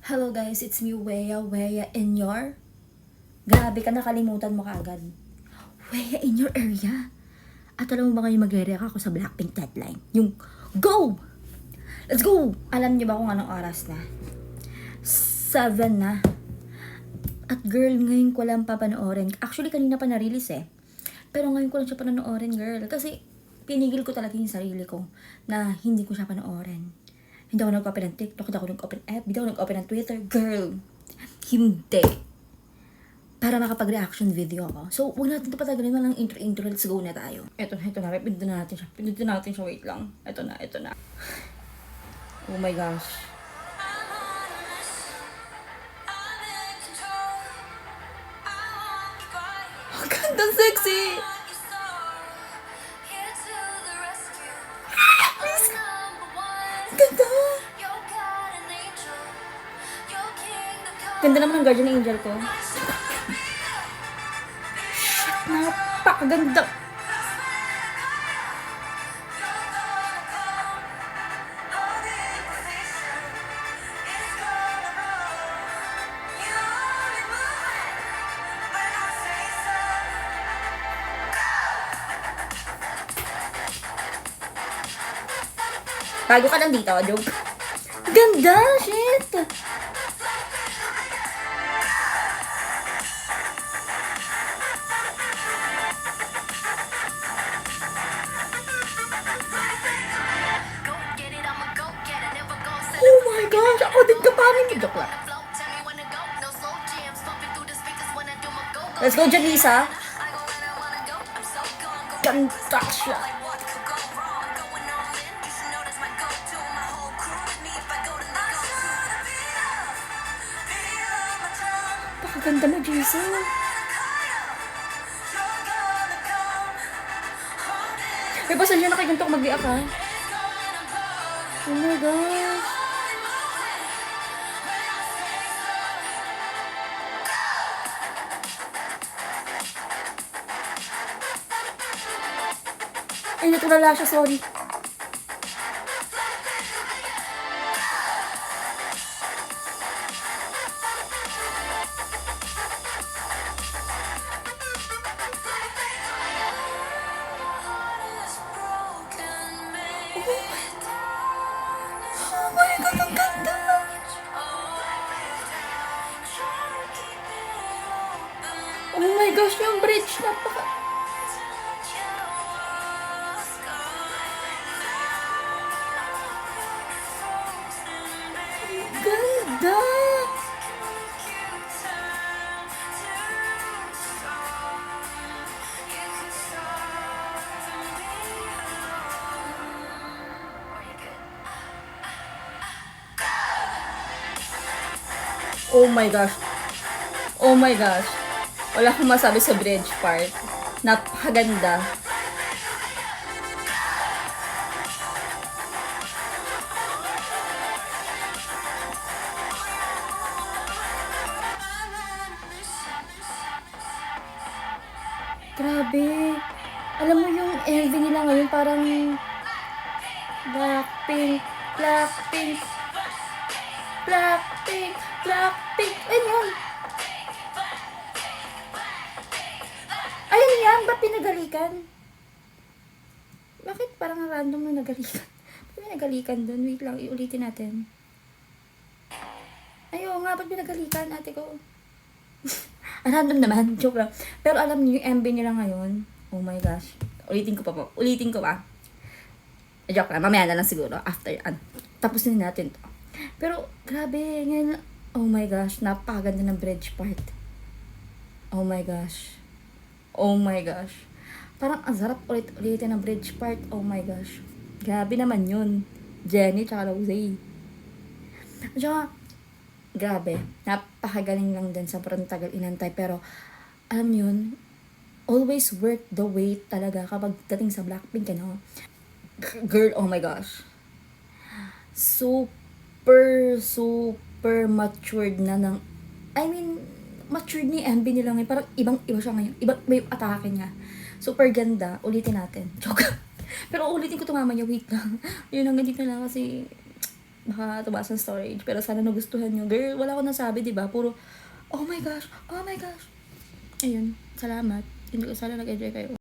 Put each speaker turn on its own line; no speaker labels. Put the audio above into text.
Hello guys, it's me, Wea in your... Grabe ka, nakalimutan mo kaagad. Wea in your area. At alam mo ba ngayon magre-react ako sa Blackpink deadline? Yung go! Let's go! Alam niyo ba kung anong oras na? 7 na. At girl, ngayon ko lang papanoorin. Actually, kanina pa na-release eh. Pero ngayon ko lang siya panoorin, girl. Kasi pinigil ko talaga yung sarili ko na hindi ko siya panoorin. Hindi ako nag-open ng TikTok, hindi ako nag-open ng FB, hindi ako nag-open ng Twitter. Girl, hindi. Para makapag-reaction video ako. So, huwag natin ito patagalin, walang intro. Let's go na tayo. Ito na. Pindutin na natin siya. Wait lang. Ito na. Oh my gosh. Ang ganda, sexy! Ganda! Ganda naman ng guardian angel ko. Napakaganda! Bago ka lang dito, joke. Ganda! Shit! Oh my gosh! Ako din ka pa rin. Joke lang. Let's go, Janisa! Ganda siya! Pakaganda mo, Jason. May pasensya na kay ganito mag-iak, ha? Oh my gosh. Ay, natulala siya, sorry. Oh my God, ang ganda! Oh my gosh, yung bridge, napaka... Ganda! Oh my gosh. Oh my gosh. Wala akong masabi sa bridge part. Napakaganda. Grabe. Alam mo yung MV nila ngayon parang Blackpink. Ayun yun. Ayun yan. Ba't pinagalikan? Bakit parang random na nagalikan? Ba't pinagalikan dun? Wait lang. Iulitin natin. Ayun nga. Ba't pinagalikan ate ko? Random naman. Joke lang. Pero alam niyo yung MV nila ngayon. Oh my gosh. Ulitin ko pa. Joke lang. Mamaya na lang siguro. After tapusin natin to. Pero grabe. Ngayon, oh my gosh. Napakaganda ng bridge part. Oh my gosh. Parang ang sarap ulitin ng bridge part. Oh my gosh. Grabe naman yun. Jennie tsaka Rosé. At saka, grabe. Napakagaling lang din sa parang tagal inantay. Pero, alam yun, always worth the wait talaga kapag dating sa Blackpink, ano? Girl, oh my gosh. Super matured na ng, matured ni MB nila ngayon. Parang ibang-iba siya ngayon. Iba yung atake niya. Super ganda. Ulitin natin. Joke. Pero ulitin ko ito mamaya. Wait lang. Yun, hanggang dito na lang kasi baka tumaas ang storage. Pero sana nagustuhan nyo. Girl, wala ko nasabi, di ba? Puro, oh my gosh, oh my gosh. Ayun, salamat. Hindi ko sana nag-enjoy kayo.